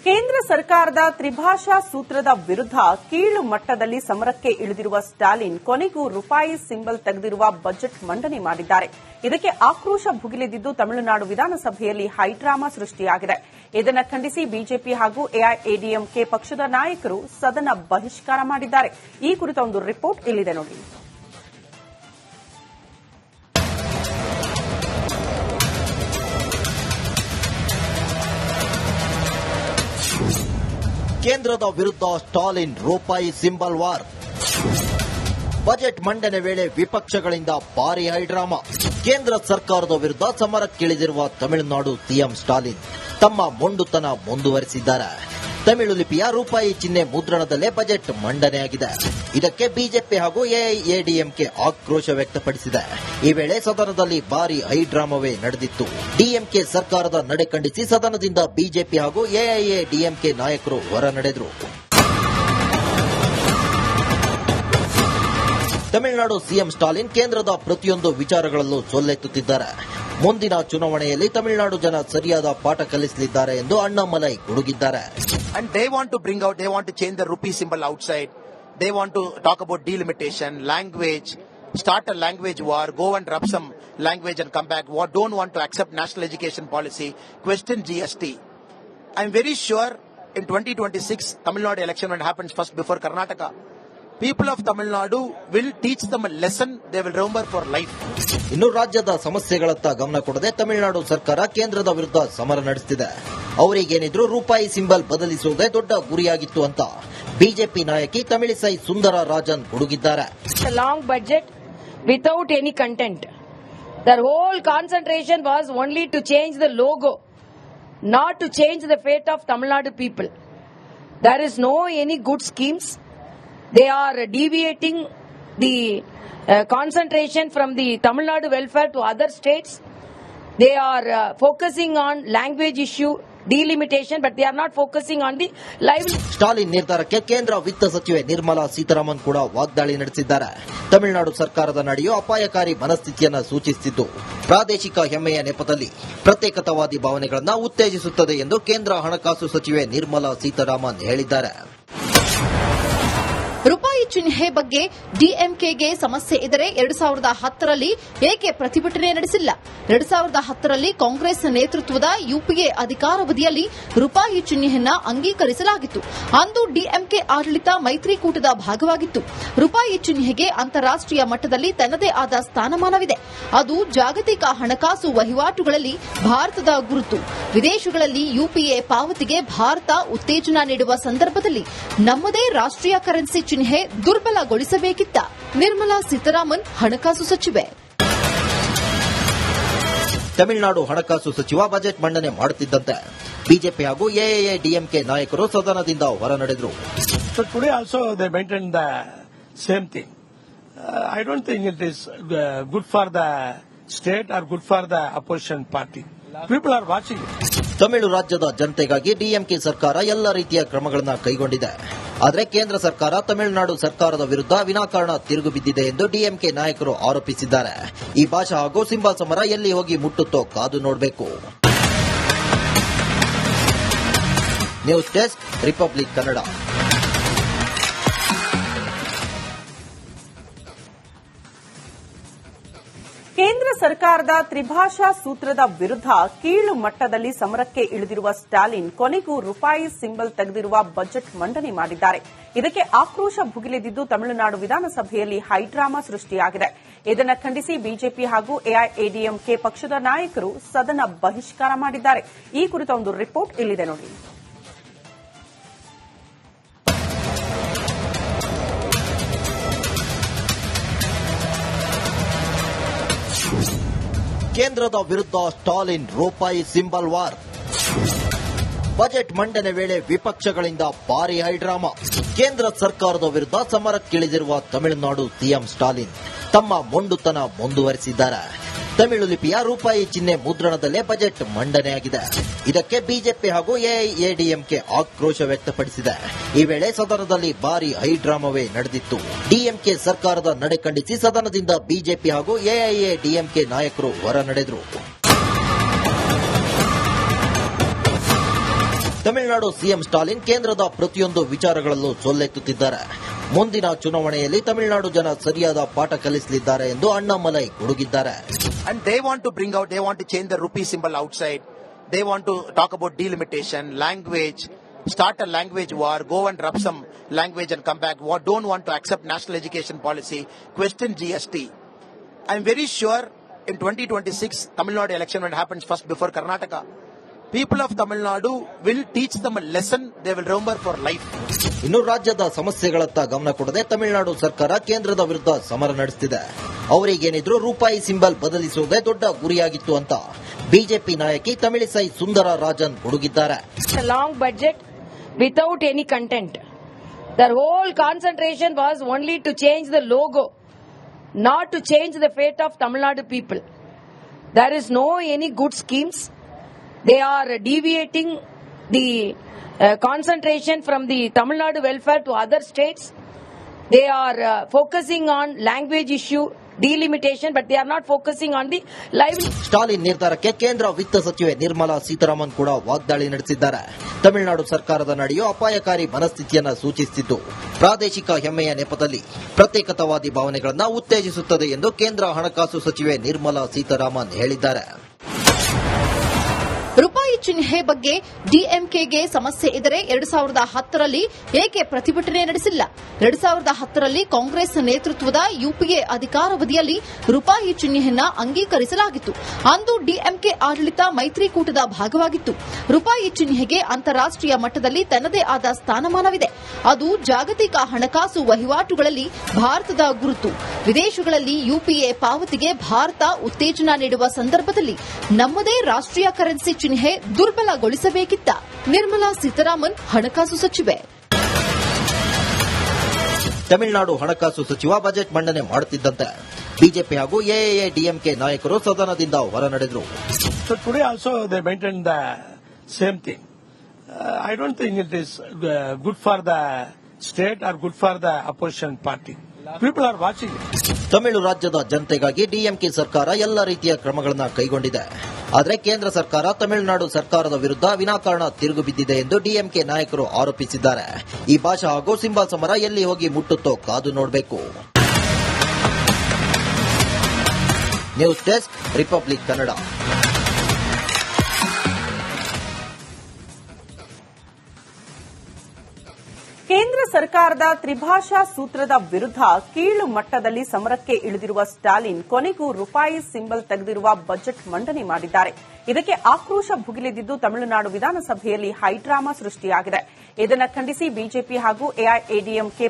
ಕೇಂದ್ರ ಸರ್ಕಾರದ ತ್ರಿಭಾಷಾ ಸೂತ್ರದ ವಿರುದ್ಧ ಕೀಳು ಮಟ್ಟದಲ್ಲಿ ಸಮರಕ್ಕೆ ಇಳಿದಿರುವ ಸ್ಟಾಲಿನ್ ಕೊನೆಗೂ ರೂಪಾಯಿ ಸಿಂಬಲ್ ತೆಗೆದಿರುವ ಬಜೆಟ್ ಮಂಡನೆ ಮಾಡಿದ್ದಾರೆ. ಇದಕ್ಕೆ ಆಕ್ರೋಶ ಭುಗಿಲೆದಿದ್ದು ತಮಿಳುನಾಡು ವಿಧಾನಸಭೆಯಲ್ಲಿ ಹೈಡ್ರಾಮಾ ಸೃಷ್ಟಿಯಾಗಿದೆ. ಇದನ್ನು ಖಂಡಿಸಿ ಬಿಜೆಪಿ ಹಾಗೂ ಎಐಎಡಿಎಂಕೆ ಪಕ್ಷದ ನಾಯಕರು ಸದನ ಬಹಿಷ್ಕಾರ ಮಾಡಿದ್ದಾರೆ. ಈ ಕುರಿತ ಒಂದು ರಿಪೋರ್ಟ್ ಇಲ್ಲಿದೆ ನೋಡಿ. ಕೇಂದ್ರದ ವಿರುದ್ಧ ಸ್ಟಾಲಿನ್ ರೂಪಾಯಿ ಸಿಂಬಲ್ ವಾರ್. ಬಜೆಟ್ ಮಂಡನೆ ವೇಳೆ ವಿಪಕ್ಷಗಳಿಂದ ಭಾರಿ ಹೈಡ್ರಾಮಾ. ಕೇಂದ್ರ ಸರ್ಕಾರದ ವಿರುದ್ಧ ಸಮರಕ್ಕಿಳಿದಿರುವ ತಮಿಳುನಾಡು ಸಿಎಂ ಸ್ಟಾಲಿನ್ ತಮ್ಮ ಮೊಂಡುತನ ಮುಂದುವರೆಸಿದ್ದಾರೆ. ತಮಿಳು ಲಿಪಿಯ ರೂಪಾಯಿ ಚಿಹ್ನೆ ಮುದ್ರಣದಲ್ಲೇ ಬಜೆಟ್ ಮಂಡನೆಯಾಗಿದೆ. ಇದಕ್ಕೆ ಬಿಜೆಪಿ ಹಾಗೂ ಎಐಎಡಿಎಂಕೆ ಆಕ್ರೋಶ ವ್ಯಕ್ತಪಡಿಸಿದೆ. ಈ ವೇಳೆ ಸದನದಲ್ಲಿ ಭಾರಿ ಹೈಡ್ರಾಮವೇ ನಡೆದಿತ್ತು. ಡಿಎಂಕೆ ಸರ್ಕಾರದ ನಡೆ ಖಂಡಿಸಿ ಸದನದಿಂದ ಬಿಜೆಪಿ ಹಾಗೂ ಎಐಎಡಿಎಂಕೆ ನಾಯಕರು ಹೊರ ನಡೆದರು. ತಮಿಳುನಾಡು ಸಿಎಂ ಸ್ಟಾಲಿನ್ ಕೇಂದ್ರದ ಪ್ರತಿಯೊಂದು ವಿಚಾರಗಳಲ್ಲೂ ಸೊಲ್ಲೆತ್ತುತ್ತಿದ್ದಾರೆ. ಮುಂದಿನ ಚುನಾವಣೆಯಲ್ಲಿ ತಮಿಳುನಾಡು ಜನ ಸರಿಯಾದ ಪಾಠ ಕಲಿಸಲಿದ್ದಾರೆ ಎಂದು Annamalai ಗುಡುಗಿದ್ದಾರೆ. And they want to bring out, they want to change the rupee symbol outside. They want to talk about delimitation, language, start a language war, go and rub some language and come back. Don't want to accept national education policy, question GST. I'm very sure in 2026, Tamil Nadu election when it happens first before Karnataka, people of Tamil Nadu will teach them a lesson they will remember for life. ಇನ್ನು ರಾಜ್ಯದ ಸಮಸ್ಯೆಗಳತ್ತ ಗಮನ ಕೊಡದೆ ತಮಿಳುನಾಡು ಸರ್ಕಾರ ಕೇಂದ್ರದ ವಿರುದ್ಧ ಸಮರ ನಡೆಸುತ್ತಿದೆ. ಅವರಿಗೇನಿದ್ರು ರೂಪಾಯಿ ಸಿಂಬಲ್ ಬದಲಿಸುವುದೇ ದೊಡ್ಡ ಗುರಿಯಾಗಿತ್ತು ಅಂತ ಬಿಜೆಪಿ ನಾಯಕಿ ತಮಿಳಿಸೈ ಸುಂದರ ರಾಜನ್ ಗುಡುಗಿದ್ದಾರೆ. Long budget without any content. Their whole concentration was only to change the logo, not to change the fate of Tamil Nadu people. There is no any good schemes. They are deviating the concentration from the Tamil Nadu welfare to other states. They are focusing on language issue, delimitation, but they are not focusing on the livelihood. Stalin ನಿರ್ಧಾರಕ್ಕೆ ಕೇಂದ್ರ ವಿತ್ತ ಸಚಿವೆ ನಿರ್ಮಲಾ ಸೀತಾರಾಮನ್ ಕೂಡ ವಾಗ್ದಾಳಿ ನಡೆಸಿದ್ದಾರೆ. ತಮಿಳುನಾಡು ಸರ್ಕಾರದ ನಡೆಯು ಅಪಾಯಕಾರಿ ಮನಸ್ಥಿತಿಯನ್ನು ಸೂಚಿಸುತ್ತಿದ್ದು ಪ್ರಾದೇಶಿಕ ಹೆಮ್ಮೆಯ ನೆಪದಲ್ಲಿ ಪ್ರತ್ಯೇಕತಾವಾದಿ ಭಾವನೆಗಳನ್ನು ಉತ್ತೇಜಿಸುತ್ತದೆ ಎಂದು ಕೇಂದ್ರ ಹಣಕಾಸು ಸಚಿವೆ ನಿರ್ಮಲಾ ಸೀತಾರಾಮನ್ ಹೇಳಿದ್ದಾರೆ. ರೂಪಾಯಿ ಚಿಹ್ನೆ ಬಗ್ಗೆ ಡಿಎಂಕೆಗೆ ಸಮಸ್ಯೆ ಇದ್ದರೆ 2010ರಲ್ಲಿ ಏಕೆ ಪ್ರತಿಭಟನೆ ನಡೆಸಿಲ್ಲ? 2010ರಲ್ಲಿ ಕಾಂಗ್ರೆಸ್ ನೇತೃತ್ವದ ಯುಪಿಎ ಅಧಿಕಾರಾವಧಿಯಲ್ಲಿ ರೂಪಾಯಿ ಚಿಹ್ನೆಯನ್ನ ಅಂಗೀಕರಿಸಲಾಗಿತ್ತು. ಅಂದು ಡಿಎಂಕೆ ಆಡಳಿತ ಮೈತ್ರಿಕೂಟದ ಭಾಗವಾಗಿತ್ತು. ರೂಪಾಯಿ ಚಿಹ್ನೆಗೆ ಅಂತಾರಾಷ್ಟೀಯ ಮಟ್ಟದಲ್ಲಿ ತನ್ನದೇ ಆದ ಸ್ಥಾನಮಾನವಿದೆ. ಅದು ಜಾಗತಿಕ ಹಣಕಾಸು ವಹಿವಾಟುಗಳಲ್ಲಿ ಭಾರತದ ಗುರುತು. ವಿದೇಶಗಳಲ್ಲಿ ಯುಪಿಎ ಪಾವತಿಗೆ ಭಾರತ ಉತ್ತೇಜನ ನೀಡುವ ಸಂದರ್ಭದಲ್ಲಿ ನಮ್ಮದೇ ರಾಷ್ಟೀಯ ಕರೆನ್ಸಿ ಚಿಹ್ನೆ ದುರ್ಬಲಗೊಳಿಸಬೇಕಿತ್ತ? ನಿರ್ಮಲಾ ಸೀತಾರಾಮನ್ ಹಣಕಾಸು ಸಚಿವೆ. ತಮಿಳುನಾಡು ಹಣಕಾಸು ಸಚಿವ ಬಜೆಟ್ ಮಂಡನೆ ಮಾಡುತ್ತಿದ್ದಂತೆ ಬಿಜೆಪಿ ಹಾಗೂ ಎಐಎಡಿಎಂಕೆ ನಾಯಕರು ಸದನದಿಂದ ಹೊರ ನಡೆದರು. So today also they maintained the same thing. I don't think it is good for the state or good for the opposition party. People are watching it. Tamil ರಾಜ್ಯದ ಜನತೆಗಾಗಿ ಡಿಎಂಕೆ ಸರ್ಕಾರ ಎಲ್ಲ ರೀತಿಯ ಕ್ರಮಗಳನ್ನು ಕೈಗೊಂಡಿದೆ. ಆದರೆ ಕೇಂದ್ರ ಸರ್ಕಾರ ತಮಿಳುನಾಡು ಸರ್ಕಾರದ ವಿರುದ್ಧ ವಿನಾಕಾರಣ ತಿರುಗು ಬಿದ್ದಿದೆ ಎಂದು ಡಿಎಂಕೆ ನಾಯಕರು ಆರೋಪಿಸಿದ್ದಾರೆ. ಈ ಭಾಷಾ ಹಾಗೂ ಸಿಂಬಲ್ ಸಮರ ಎಲ್ಲಿ ಹೋಗಿ ಮುಟ್ಟುತ್ತೋ ಕಾದು ನೋಡಬೇಕು. News desk, republic Kannada. ಕೇಂದ್ರ ಸರ್ಕಾರದ ತ್ರಿಭಾಷಾ ಸೂತ್ರದ ವಿರುದ್ಧ ಕೀಳು ಮಟ್ಟದಲ್ಲಿ ಸಮರಕ್ಕೆ ಇಳಿದಿರುವ ಸ್ಟಾಲಿನ್ ಕೊನೆಗೂ ರೂಪಾಯಿ ಸಿಂಬಲ್ ತೆಗೆದಿರುವ ಬಜೆಟ್ ಮಂಡನೆ ಮಾಡಿದ್ದಾರೆ. ಇದಕ್ಕೆ ಆಕ್ರೋಶ ಭುಗಿಲೆದಿದ್ದು ತಮಿಳುನಾಡು ವಿಧಾನಸಭೆಯಲ್ಲಿ ಹೈಡ್ರಾಮಾ ಸೃಷ್ಟಿಯಾಗಿದೆ. ಇದನ್ನು ಖಂಡಿಸಿ ಬಿಜೆಪಿ ಹಾಗೂ ಎಐಎಡಿಎಂಕೆ ಪಕ್ಷದ ನಾಯಕರು ಸದನ ಬಹಿಷ್ಕಾರ ಮಾಡಿದ್ದಾರೆ. ಈ ಕುರಿತ ಒಂದು ರಿಪೋರ್ಟ್ ಇಲ್ಲಿದೆ ನೋಡಿ. ಕೇಂದ್ರದ ವಿರುದ್ಧ ಸ್ಟಾಲಿನ್ ರೂಪಾಯಿ ಸಿಂಬಲ್ ವಾರ್. ಬಜೆಟ್ ಮಂಡನೆ ವೇಳೆ ವಿಪಕ್ಷಗಳಿಂದ ಭಾರಿ ಹೈಡ್ರಾಮಾ. ಕೇಂದ್ರ ಸರ್ಕಾರದ ವಿರುದ್ಧ ಸಮರಕ್ಕಿಳಿದಿರುವ ತಮಿಳುನಾಡು ಸಿಎಂ ಸ್ಟಾಲಿನ್ ತಮ್ಮ ಮೊಂಡುತನ ಮುಂದುವರೆಸಿದ್ದಾರೆ. ತಮಿಳು ಲಿಪಿಯ ರೂಪಾಯಿ ಚಿಹ್ನೆ ಮುದ್ರಣದಲ್ಲೇ ಬಜೆಟ್ ಮಂಡನೆಯಾಗಿದೆ. ಇದಕ್ಕೆ ಬಿಜೆಪಿ ಹಾಗೂ ಎಐಎಡಿಎಂಕೆ ಆಕ್ರೋಶ ವ್ಯಕ್ತಪಡಿಸಿದೆ. ಈ ವೇಳೆ ಸದನದಲ್ಲಿ ಭಾರಿ ಹೈಡ್ರಾಮವೇ ನಡೆದಿತ್ತು. ಡಿಎಂಕೆ ಸರ್ಕಾರದ ನಡೆ ಖಂಡಿಸಿ ಸದನದಿಂದ ಬಿಜೆಪಿ ಹಾಗೂ ಎಐಎಡಿಎಂಕೆ ನಾಯಕರು ಹೊರ ನಡೆದರು. ತಮಿಳುನಾಡು ಸಿಎಂ ಸ್ಟಾಲಿನ್ ಕೇಂದ್ರದ ಪ್ರತಿಯೊಂದು ವಿಚಾರಗಳಲ್ಲೂ ಸೊಲ್ಲೆತ್ತುತ್ತಿದ್ದಾರೆ. ಮುಂದಿನ ಚುನಾವಣೆಯಲ್ಲಿ ತಮಿಳುನಾಡು ಜನ ಸರಿಯಾದ ಪಾಠ ಕಲಿಸಲಿದ್ದಾರೆ ಎಂದು Annamalai ಗುಡುಗಿದ್ದಾರೆ. And they want to change the rupee symbol outside. They want to talk about delimitation, language, start a language war, go and rub some language and come back. Don't want to accept national education policy, question GST. I'm very sure in 2026, Tamil Nadu election when it happens first before Karnataka, people of Tamil Nadu will teach them a lesson they will remember for life. ಇನ್ನು ರಾಜ್ಯದ ಸಮಸ್ಯೆಗಳತ್ತ ಗಮನ ಕೊಡದೆ ತಮಿಳುನಾಡು ಸರ್ಕಾರ ಕೇಂದ್ರದ ವಿರುದ್ಧ ಸಮರ ನಡೆಸುತ್ತಿದೆ. ಅವರಿಗೇನಿದ್ರು ರೂಪಾಯಿ ಸಿಂಬಲ್ ಬದಲಿಸುವುದೇ ದೊಡ್ಡ ಗುರಿಯಾಗಿತ್ತು ಅಂತ ಬಿಜೆಪಿ ನಾಯಕಿ Tamilisai Soundararajan ಗುಡುಗಿದ್ದಾರೆ. Long budget without any content. Their whole concentration was only to change the logo, not to change the fate of Tamil Nadu people. There is no any good schemes. They are deviating the concentration from the Tamil Nadu welfare to other states. They are focusing on language issue, delimitation, but they are not focusing on the livelihood. Stalin ನಿರ್ಧಾರಕ್ಕೆ ಕೇಂದ್ರ ವಿತ್ತ ಸಚಿವೆ ನಿರ್ಮಲಾ ಸೀತಾರಾಮನ್ ಕೂಡ ವಾಗ್ದಾಳಿ ನಡೆಸಿದ್ದಾರೆ. ತಮಿಳುನಾಡು ಸರ್ಕಾರದ ನಡೆಯೋ ಅಪಾಯಕಾರಿ ಮನಸ್ಥಿತಿಯನ್ನ ಸೂಚಿಸುತ್ತಿದ್ದು ಪ್ರಾದೇಶಿಕ ಹೆಮ್ಮೆಯ ನೆಪದಲ್ಲಿ ಪ್ರತ್ಯೇಕತಾವಾದಿ ಭಾವನೆಗಳನ್ನು ಉತ್ತೇಜಿಸುತ್ತದೆ ಎಂದು ಕೇಂದ್ರ ಹಣಕಾಸು ಸಚಿವೆ ನಿರ್ಮಲಾ ಸೀತಾರಾಮನ್ ಹೇಳಿದ್ದಾರೆ. ರೂಪಾಯಿ ಚಿಹ್ನೆ ಬಗ್ಗೆ ಡಿಎಂಕೆಗೆ ಸಮಸ್ಯೆ ಇದ್ದರೆ 2010ರಲ್ಲಿ ಏಕೆ ಪ್ರತಿಭಟನೆ ನಡೆಸಿಲ್ಲ? 2010ರಲ್ಲಿ ಕಾಂಗ್ರೆಸ್ ನೇತೃತ್ವದ ಯುಪಿಎ ಅಧಿಕಾರಾವಧಿಯಲ್ಲಿ ರೂಪಾಯಿ ಚಿಹ್ನೆಯನ್ನ ಅಂಗೀಕರಿಸಲಾಗಿತ್ತು. ಅಂದು ಡಿಎಂಕೆ ಆಡಳಿತ ಮೈತ್ರಿಕೂಟದ ಭಾಗವಾಗಿತ್ತು. ರೂಪಾಯಿ ಚಿಹ್ನೆಗೆ ಅಂತಾರಾಷ್ಟೀಯ ಮಟ್ಟದಲ್ಲಿ ತನ್ನದೇ ಆದ ಸ್ಥಾನಮಾನವಿದೆ. ಅದು ಜಾಗತಿಕ ಹಣಕಾಸು ವಹಿವಾಟುಗಳಲ್ಲಿ ಭಾರತದ ಗುರುತು. ವಿದೇಶಗಳಲ್ಲಿ ಯುಪಿಎ ಪಾವತಿಗೆ ಭಾರತ ಉತ್ತೇಜನ ನೀಡುವ ಸಂದರ್ಭದಲ್ಲಿ ನಮ್ಮದೇ ರಾಷ್ಟೀಯ ಕರೆನ್ಸಿ ಚಿಹ್ನೆ ದುರ್ಬಲಗೊಳಿಸಬೇಕಿತ್ತ? ನಿರ್ಮಲಾ ಸೀತಾರಾಮನ್ ಹಣಕಾಸು ಸಚಿವೆ. ತಮಿಳುನಾಡು ಹಣಕಾಸು ಸಚಿವ ಬಜೆಟ್ ಮಂಡನೆ ಮಾಡುತ್ತಿದ್ದಂತೆ ಬಿಜೆಪಿ ಹಾಗೂ ಎಐಎಡಿಎಂಕೆ ನಾಯಕರು ಸದನದಿಂದ ಹೊರ ನಡೆದರು. So today also they maintained the same thing. I don't think it is good for the state or good for the opposition party. People are watching it. Tamil ರಾಜ್ಯದ ಜನತೆಗಾಗಿ ಡಿಎಂಕೆ ಸರ್ಕಾರ ಎಲ್ಲ ರೀತಿಯ ಕ್ರಮಗಳನ್ನು ಕೈಗೊಂಡಿದೆ. ಆದರೆ ಕೇಂದ್ರ ಸರ್ಕಾರ ತಮಿಳುನಾಡು ಸರ್ಕಾರದ ವಿರುದ್ಧ ವಿನಾಕಾರಣ ತಿರುಗು ಬಿದ್ದಿದೆ ಎಂದು ಡಿಎಂಕೆ ನಾಯಕರು ಆರೋಪಿಸಿದ್ದಾರೆ. ಈ ಭಾಷಾ ಹಾಗೂ ಸಿಂಬಲ್ ಸಮರ ಎಲ್ಲಿ ಹೋಗಿ ಮುಟ್ಟುತ್ತೋ ಕಾದು ನೋಡಬೇಕು. News desk, republic Kannada. ಕೇಂದ್ರ ಸರ್ಕಾರದ ತ್ರಿಭಾಷಾ ಸೂತ್ರದ ವಿರುದ್ಧ ಕೀಳು ಮಟ್ಟದಲ್ಲಿ ಸಮರಕ್ಕೆ ಇಳಿದಿರುವ ಸ್ಟಾಲಿನ್ ಕೊನೆಗೂ ರೂಪಾಯಿ ಸಿಂಬಲ್ ತೆಗೆದಿರುವ ಬಜೆಟ್ ಮಂಡನೆ ಮಾಡಿದ್ದಾರೆ. ಇದಕ್ಕೆ ಆಕ್ರೋಶ ಭುಗಿಲೆದಿದ್ದು ತಮಿಳುನಾಡು ವಿಧಾನಸಭೆಯಲ್ಲಿ ಹೈಡ್ರಾಮಾ ಸೃಷ್ಟಿಯಾಗಿದೆ. ಇದನ್ನು ಖಂಡಿಸಿ ಬಿಜೆಪಿ ಹಾಗೂ ಎಐಎಡಿಎಂಕೆ